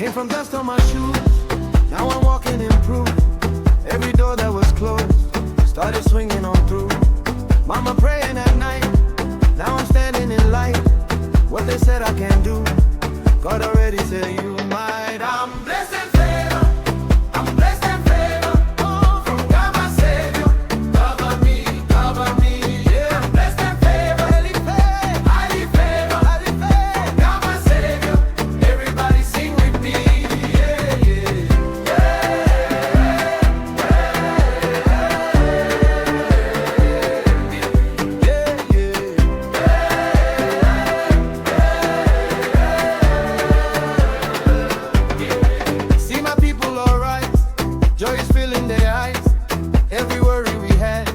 Came from dust on my shoes, now I'm walking in proof. Every door that was closed started swinging on through. Mama praying at night, now I'm standing in light. What they said I can't do, God already said you might. I'm blessed and favored, I'm blessed and favored. From God my Savior, cover me, yeah. I'm blessed and favored, highly favored, from God my Savior. Everybody sing with me, yeah, See my people alright, joy is filling their eyes. Every worry we had,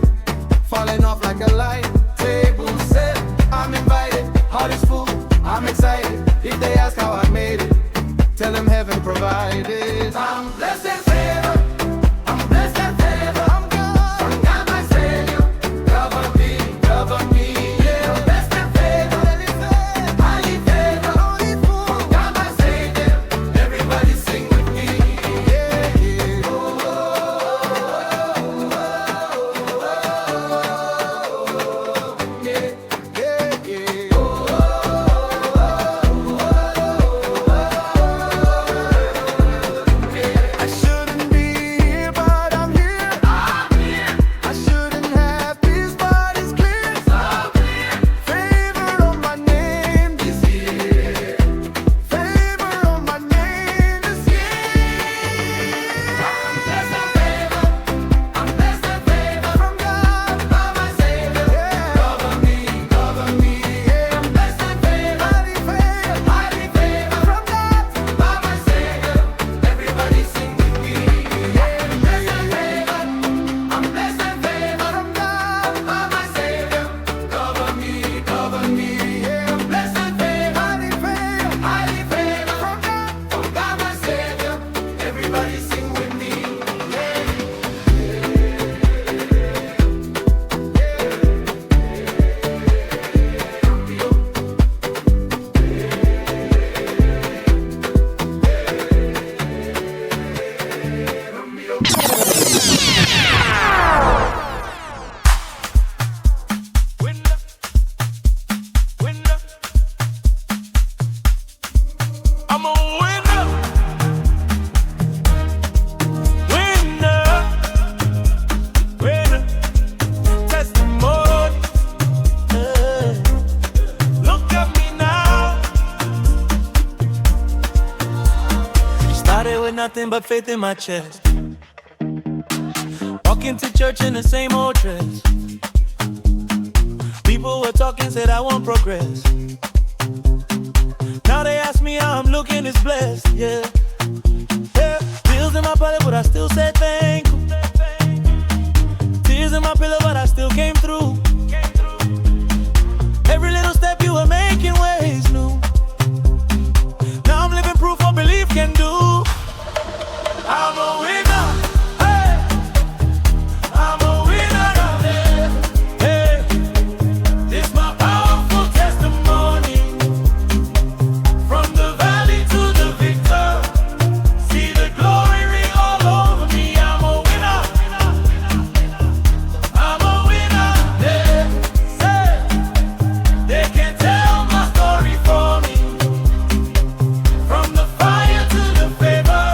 falling off like a light. Table set, I'm invited, heart is full, I'm excited. If they ask how I made it, tell them heaven provided. I'm blessed and favored, I'm blessed and favored. From God my Savior, cover me, yeah. I'm blessed and favored, highly favored. From God my Savior, everybody sing with me, yeah, yeah. I shouldn't be here, but I'm here. I shouldn't have peace, but it's clear. Favor on my name this year. Favor on my name this year. I'm blessed and favored. I'm blessed and favored. From God, by my Savior. Cover me, yeah. I'm blessed and favored. Highly favored. From God, by my Savior. Everybody sing with me. Yeah, I'm blessed and favored. I'm blessed and favored. From God, by my Savior. Cover me, yeah. I'm blessed and favored. Highly favored. From God, my Savior. Everybody sing with me. Winner, winner. I'm a winner, winner. Testimony. Look at me now. Started with nothing but faith in my chest. Walking to church in the same old dress. People were talking, said I won't progress. Now they ask me how I'm looking, is blessed, yeah. Bills in my pocket, but I still said thank you. Tears in my pillow, but I still came through. Every little step you were making ways new. Now I'm living proof what belief can do. I'm a winner, hey. I'm a winner out there, hey. This my powerful testimony. From the valley to the victor, see the glory ring all over me. I'm a winner, I'm a winner, yeah. Hey. They can tell my story for me. From the fire to the favor,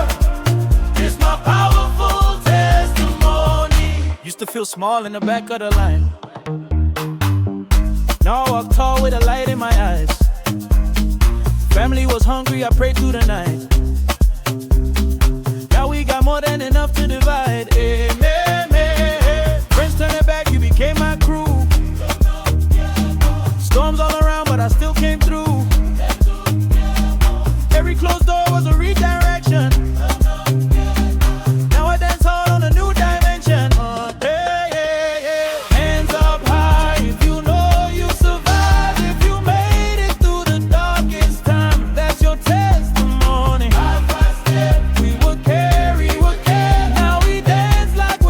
it's my powerful testimony. Used to feel small in the back of the line. Now I walk tall with a light in my eyes. Family was hungry, I prayed through the night. Now we got more than enough to divide. Amen. Friends turning back, you became my crew. Storms all around, but I still came through. Every closed door was a redirection. Now I dance hard on a new dimension. Hands up high if you know you survived. If you made it through the darkest time, that's your testimony. We would carry. Now we dance like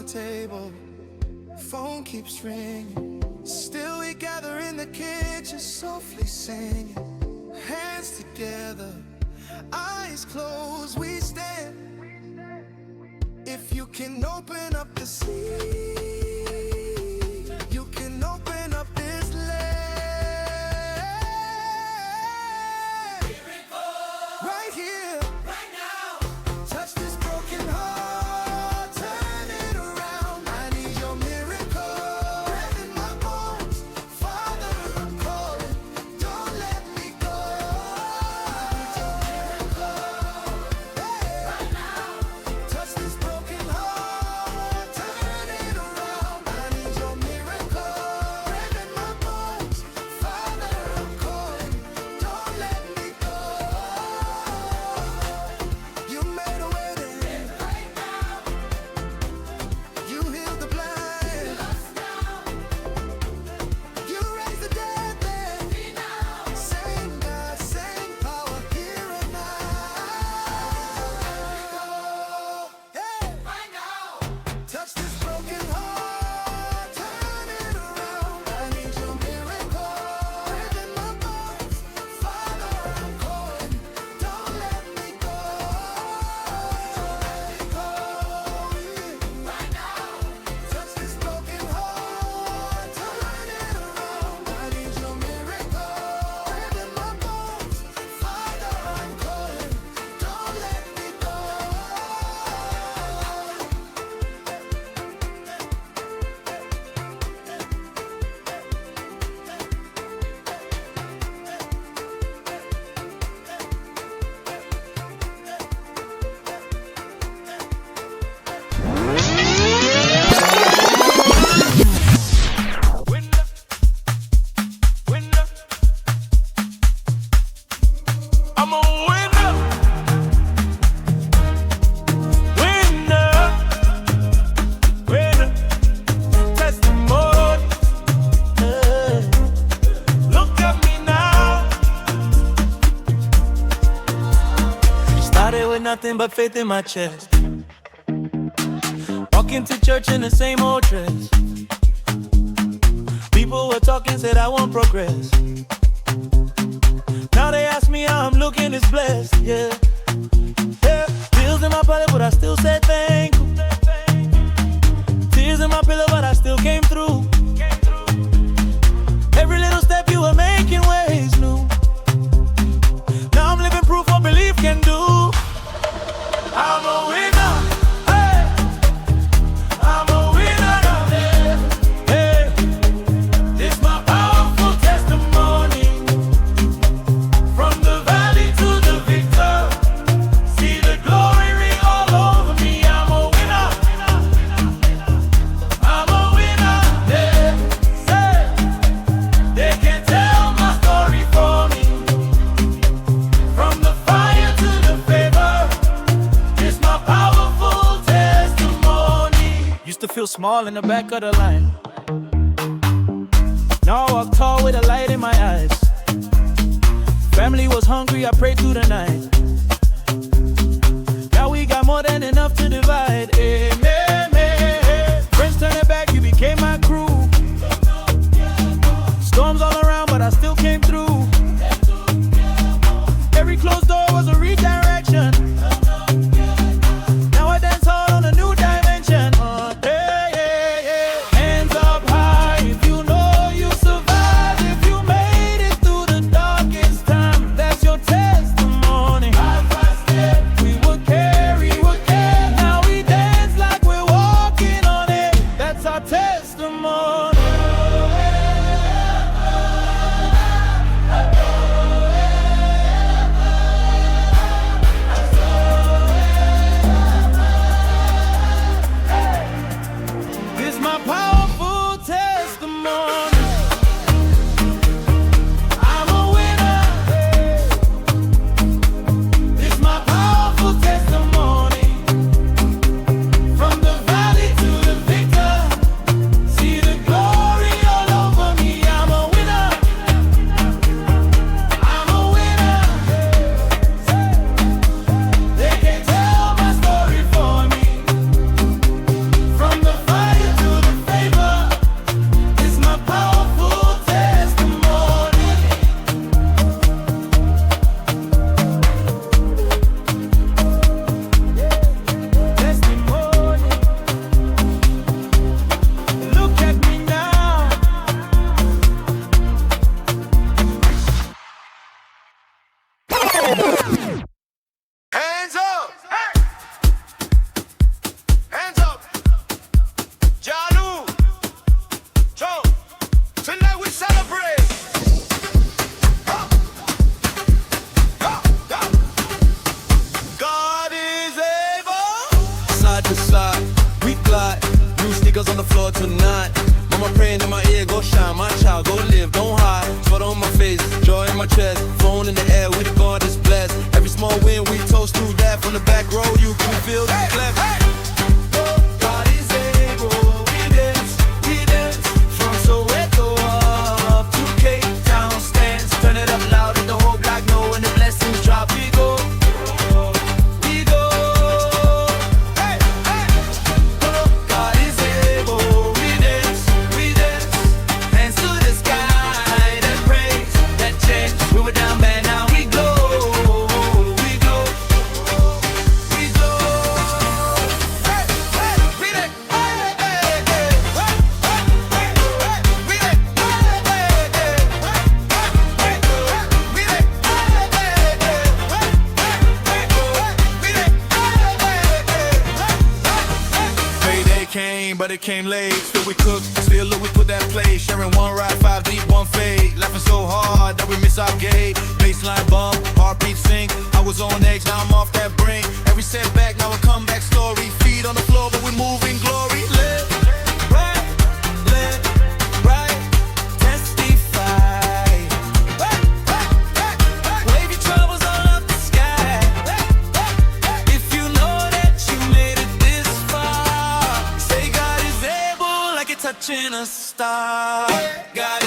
table. Phone keeps ringing. Still we gather in the kitchen, softly singing. Hands together, eyes closed, we stand. If you can open up the sea, you can open up this land. Right here, right now. Touch this broken heart, turn it around. I need your miracle. Breath in my bones, Father, I'm calling. Don't let me go. I need your miracle. Hey. Right now. Touch this broken heart, turn it around. I need your miracle. Breath in my bones, Father, I'm calling. Don't let me go. You made a way there. Right now. You healed the blind. You raised the dead there. Same God, same power, here and now. Hey. Right now. Touch this broken heart, turn it around. I need your miracle. Breath in my bones, Father, I'm calling. Don't let me go. Right now. Touch this broken heart, turn it around. I need your miracle. Breath in my bones, Father, I'm calling. Don't let me go. I'm a winner, winner, winner. Testimony. Look at me now. Started with nothing but faith in my chest. Walking to church in the same old dress. People were talking, said I won't progress. Now they ask me how I'm looking, it's blessed, yeah. Yeah, bills in my pocket, but I still said thank you. Tears in my pillow, but I still came through. Every little step you were making ways new. Now I'm living proof what belief can do. I'm a winner, hey. I'm a winner now, hey. This my powerful testimony. From the valley to the victor, see the glory ring all over me. I'm a winner. I'm a winner. Yeah. Say, they can tell my story for me. From the fire to the favor, it's my powerful testimony. Used to feel small in the back of the line. Now I walk tall with a light in my eyes. Family was hungry, I prayed through the night. Now we got more than enough to divide. Amen. Friends turn their back, you became my crew. Storms all around, but I still came through. Every closed door was a redirection. Now I dance hard on a new dimension. Hands up high if you know you survived. If you made it through the darkest time, that's your testimony. We would carry. Now we dance like Hands up! Hands up! Jalu! Joe! Tonight we celebrate! God is able! Side to side, we glide. New sneakers on the floor tonight. Mama praying in my ear, go shine, my child, go live, don't hide. Sweat on my face, joy in my chest. Phone in the air, we the God is blessed. Every small win, we toast to that. From the back row, you can feel the clap. God is able, we dance from Soweto up to Cape Town stands. Turn it up loud and the whole block know when the blessings drop. We go, we go. God is able, we dance, hands to the sky, that praise, that chant. We were down bad, now we glow, we glow, we glow. Payday came, but it came late. Still we cook, still look, we put that play. Sharing one ride, 5 deep, one fade. Laughing so hard that we miss our gate. Baseline bump, heartbeat sync. I was on edge, now I'm off that brink. Every setback, now a comeback story. Feet on the floor, but we move in glory. Live right, testify. Wave your troubles all up the sky. If you know that you made it this far, say God is able, like it's touching a star. God